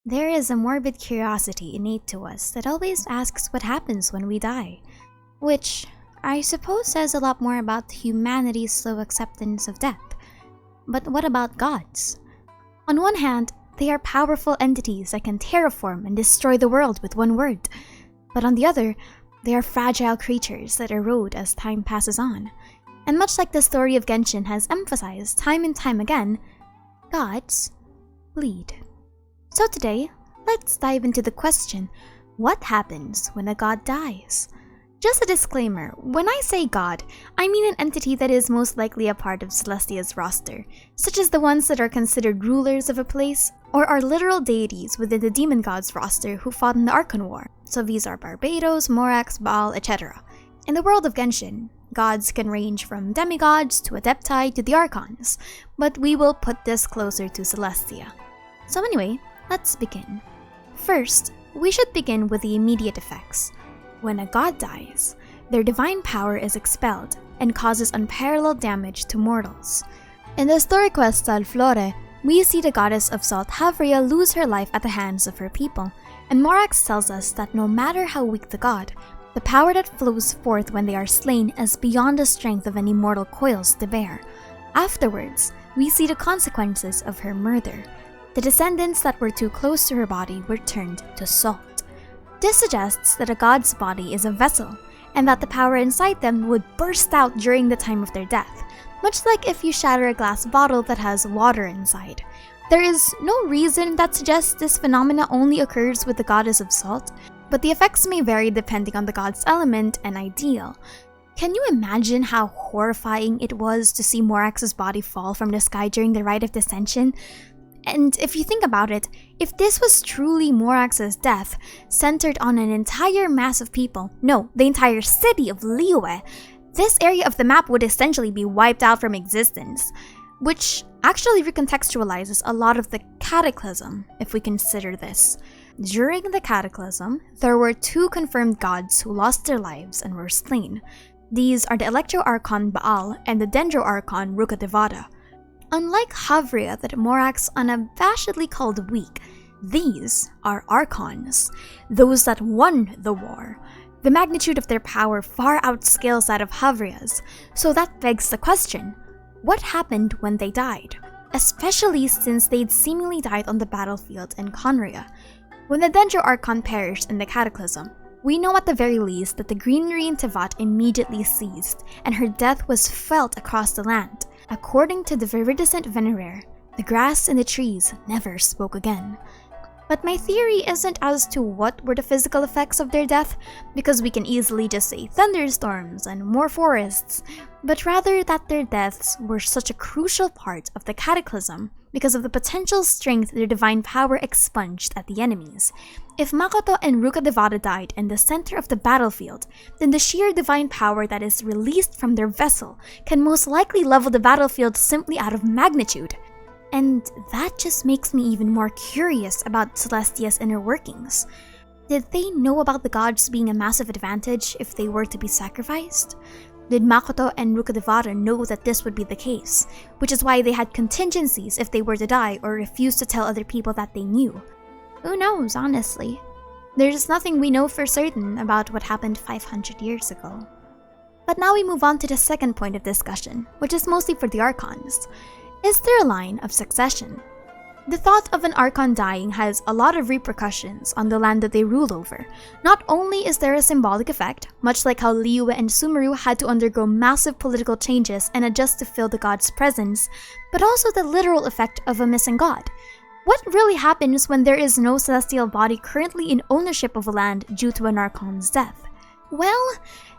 There is a morbid curiosity innate to us that always asks what happens when we die, which I suppose says a lot more about humanity's slow acceptance of death. But what about gods? On one hand, they are powerful entities that can terraform and destroy the world with one word. But on the other, they are fragile creatures that erode as time passes on. And much like the story of Genshin has emphasized time and time again, gods bleed. So today, let's dive into the question, what happens when a god dies? Just a disclaimer, when I say god, I mean an entity that is most likely a part of Celestia's roster, such as the ones that are considered rulers of a place, or are literal deities within the demon gods roster who fought in the Archon War. So these are Barbados, Morax, Baal, etc. In the world of Genshin, gods can range from demigods to adepti to the Archons, but we will put this closer to Celestia. So anyway, let's begin. First, we should begin with the immediate effects. When a god dies, their divine power is expelled and causes unparalleled damage to mortals. In the story quest Flore, we see the goddess of salt Havria lose her life at the hands of her people, and Morax tells us that no matter how weak the god, the power that flows forth when they are slain is beyond the strength of any mortal coils to bear. Afterwards, we see the consequences of her murder. The descendants that were too close to her body were turned to salt. This suggests that a god's body is a vessel, and that the power inside them would burst out during the time of their death, much like if you shatter a glass bottle that has water inside. There is no reason that suggests this phenomena only occurs with the goddess of salt, but the effects may vary depending on the god's element and ideal. Can you imagine how horrifying it was to see Morax's body fall from the sky during the rite of descension? And if you think about it, if this was truly Morax's death, centered on an entire mass of people, no, the entire city of Liyue, this area of the map would essentially be wiped out from existence, which actually recontextualizes a lot of the Cataclysm, if we consider this. During the Cataclysm, there were two confirmed gods who lost their lives and were slain. These are the Electro-Archon Baal and the Dendro-Archon Rukkhadevata. Unlike Havria that Morax unabashedly called weak, these are Archons, those that won the war. The magnitude of their power far outscales that of Havria's, so that begs the question, what happened when they died? Especially since they'd seemingly died on the battlefield in Conria. When the Dendro-Archon perished in the Cataclysm, we know at the very least that the greenery in Tevat immediately ceased, and her death was felt across the land. According to the Viridescent Veneraire, the grass and the trees never spoke again. But my theory isn't as to what were the physical effects of their death, because we can easily just say thunderstorms and more forests, but rather that their deaths were such a crucial part of the Cataclysm because of the potential strength their divine power expunged at the enemies. If Makoto and Rukkhadevata died in the center of the battlefield, then the sheer divine power that is released from their vessel can most likely level the battlefield simply out of magnitude. And that just makes me even more curious about Celestia's inner workings. Did they know about the gods being a massive advantage if they were to be sacrificed? Did Makoto and Rukkhadevata know that this would be the case, which is why they had contingencies if they were to die or refused to tell other people that they knew? Who knows, honestly? There's nothing we know for certain about what happened 500 years ago. But now we move on to the second point of discussion, which is mostly for the Archons. Is there a line of succession? The thought of an Archon dying has a lot of repercussions on the land that they rule over. Not only is there a symbolic effect, much like how Liyue and Sumeru had to undergo massive political changes and adjust to fill the god's presence, but also the literal effect of a missing god. What really happens when there is no celestial body currently in ownership of a land due to an Archon's death? Well,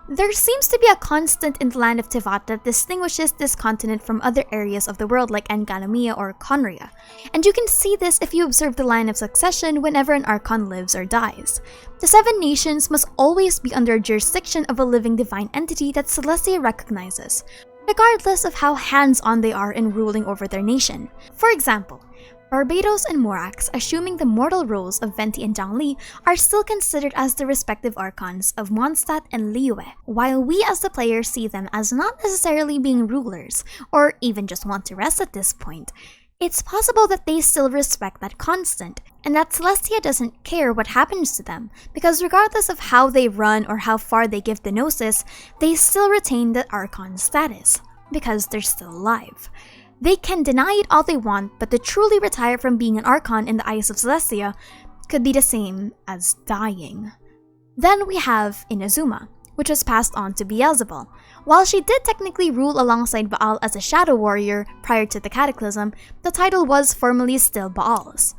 there seems to be a constant in the land of Tevat that distinguishes this continent from other areas of the world like Enkanomiya or Conria, and you can see this if you observe the line of succession whenever an Archon lives or dies. The 7 nations must always be under jurisdiction of a living divine entity that Celestia recognizes, regardless of how hands-on they are in ruling over their nation. For example, Barbados and Morax, assuming the mortal roles of Venti and Zhangli, are still considered as the respective Archons of Mondstadt and Liyue, while we as the player see them as not necessarily being rulers, or even just want to rest at this point. It's possible that they still respect that constant, and that Celestia doesn't care what happens to them, because regardless of how they run or how far they give the Gnosis, they still retain the Archon status, because they're still alive. They can deny it all they want, but to truly retire from being an Archon in the eyes of Celestia could be the same as dying. Then we have Inazuma, which was passed on to Beelzebul. While she did technically rule alongside Baal as a shadow warrior prior to the Cataclysm, the title was formally still Baal's.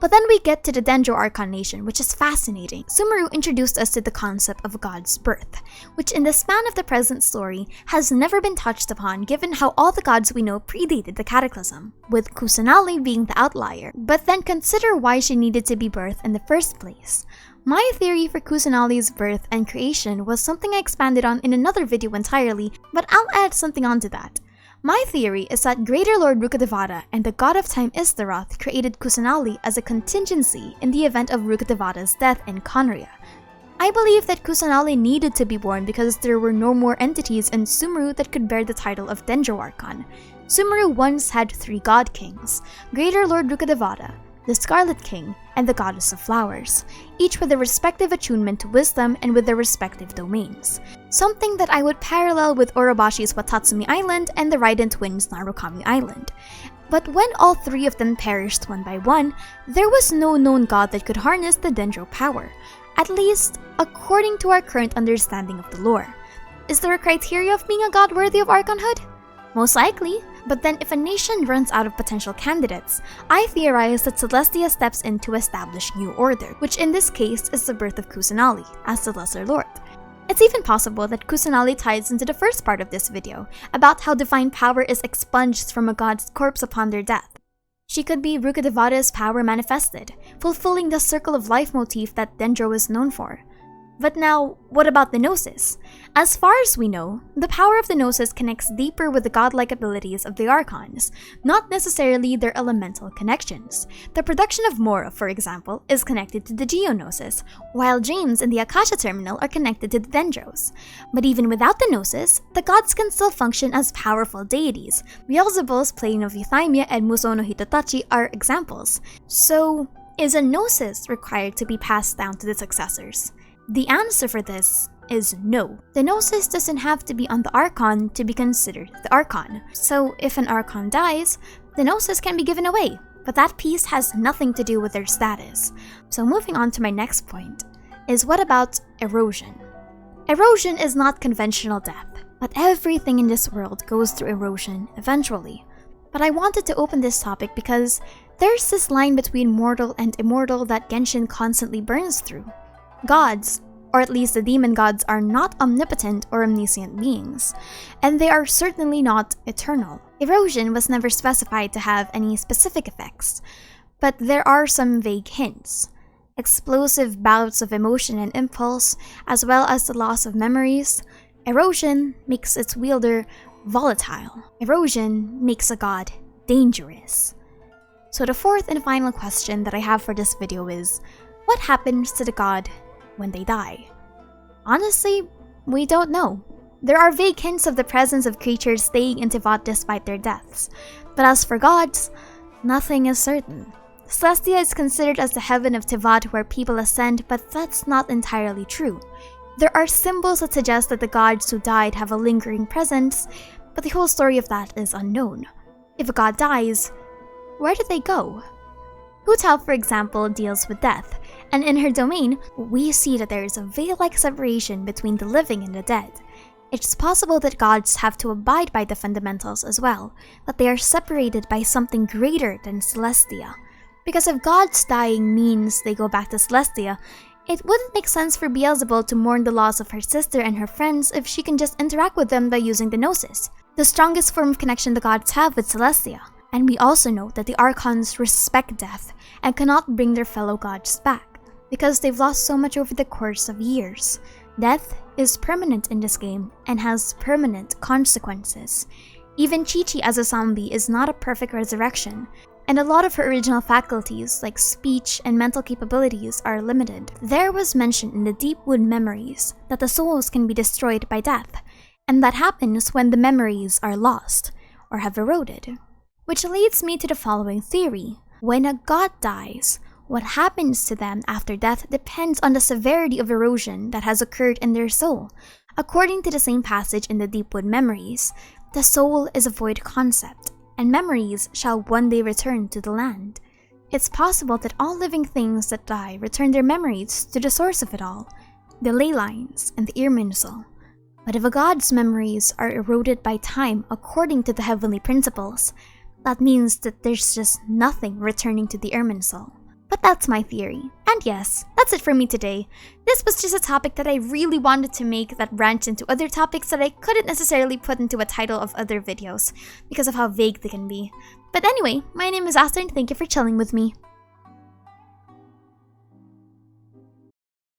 But then we get to the Dendro Archon Nation, which is fascinating. Sumeru introduced us to the concept of God's birth, which in the span of the present story has never been touched upon given how all the gods we know predated the Cataclysm, with Kusanali being the outlier. But then consider why she needed to be birthed in the first place. My theory for Kusanali's birth and creation was something I expanded on in another video entirely, but I'll add something onto that. My theory is that Greater Lord Rukkhadevata and the god of time Istaroth created Kusanali as a contingency in the event of Rukkhadevata's death in Khaenri'ah. I believe that Kusanali needed to be born because there were no more entities in Sumeru that could bear the title of Dendro Archon. Sumeru once had 3 god kings, Greater Lord Rukkhadevata, the Scarlet King, and the Goddess of Flowers, each with their respective attunement to wisdom and with their respective domains. Something that I would parallel with Orobashi's Watatsumi Island and the Raiden twins' Narukami Island. But when all 3 of them perished one by one, there was no known god that could harness the Dendro power, at least according to our current understanding of the lore. Is there a criteria of being a god worthy of Archonhood? Most likely, but then if a nation runs out of potential candidates, I theorize that Celestia steps in to establish new order, which in this case is the birth of Kusanali as the Lesser Lord. It's even possible that Kusanali ties into the first part of this video, about how divine power is expunged from a god's corpse upon their death. She could be Rukkhadevata's power manifested, fulfilling the circle of life motif that Dendro is known for. But now, what about the Gnosis? As far as we know, the power of the Gnosis connects deeper with the godlike abilities of the Archons, not necessarily their elemental connections. The production of Mora, for example, is connected to the Geonosis, while James and the Akasha Terminal are connected to the Dendros. But even without the Gnosis, the gods can still function as powerful deities. Beelzebul's Plane of Euthymia and Musou no Hitotachi are examples. So, is a Gnosis required to be passed down to the successors? The answer for this is no. The Gnosis doesn't have to be on the Archon to be considered the Archon. So if an Archon dies, the Gnosis can be given away, but that piece has nothing to do with their status. So moving on to my next point, is what about erosion? Erosion is not conventional death, but everything in this world goes through erosion eventually. But I wanted to open this topic because there's this line between mortal and immortal that Genshin constantly burns through. Gods, or at least the demon gods, are not omnipotent or omniscient beings, and they are certainly not eternal. Erosion was never specified to have any specific effects, but there are some vague hints. Explosive bouts of emotion and impulse, as well as the loss of memories. Erosion makes its wielder volatile. Erosion makes a god dangerous. So the fourth and final question that I have for this video is, what happens to the god when they die? Honestly, we don't know. There are vague hints of the presence of creatures staying in Teyvat despite their deaths, but as for gods, nothing is certain. Celestia is considered as the heaven of Teyvat where people ascend, but that's not entirely true. There are symbols that suggest that the gods who died have a lingering presence, but the whole story of that is unknown. If a god dies, where do they go? Hu Tao, for example, deals with death, and in her domain, we see that there is a veil-like separation between the living and the dead. It's possible that gods have to abide by the fundamentals as well, that they are separated by something greater than Celestia. Because if gods dying means they go back to Celestia, it wouldn't make sense for Beelzebul to mourn the loss of her sister and her friends if she can just interact with them by using the Gnosis, the strongest form of connection the gods have with Celestia. And we also know that the Archons respect death and cannot bring their fellow gods back, because they've lost so much over the course of years. Death is permanent in this game and has permanent consequences. Even Chi-Chi as a zombie is not a perfect resurrection, and a lot of her original faculties, like speech and mental capabilities, are limited. There was mention in the Deepwood Memories that the souls can be destroyed by death, and that happens when the memories are lost or have eroded. Which leads me to the following theory. When a god dies, what happens to them after death depends on the severity of erosion that has occurred in their soul. According to the same passage in the Deepwood Memories, the soul is a void concept, and memories shall one day return to the land. It's possible that all living things that die return their memories to the source of it all, the ley lines and the Irminsul. But if a god's memories are eroded by time according to the heavenly principles, that means that there's just nothing returning to the Irminsul. But that's my theory. And yes, that's it for me today. This was just a topic that I really wanted to make that branched into other topics that I couldn't necessarily put into a title of other videos because of how vague they can be. But anyway, my name is Aster and thank you for chilling with me.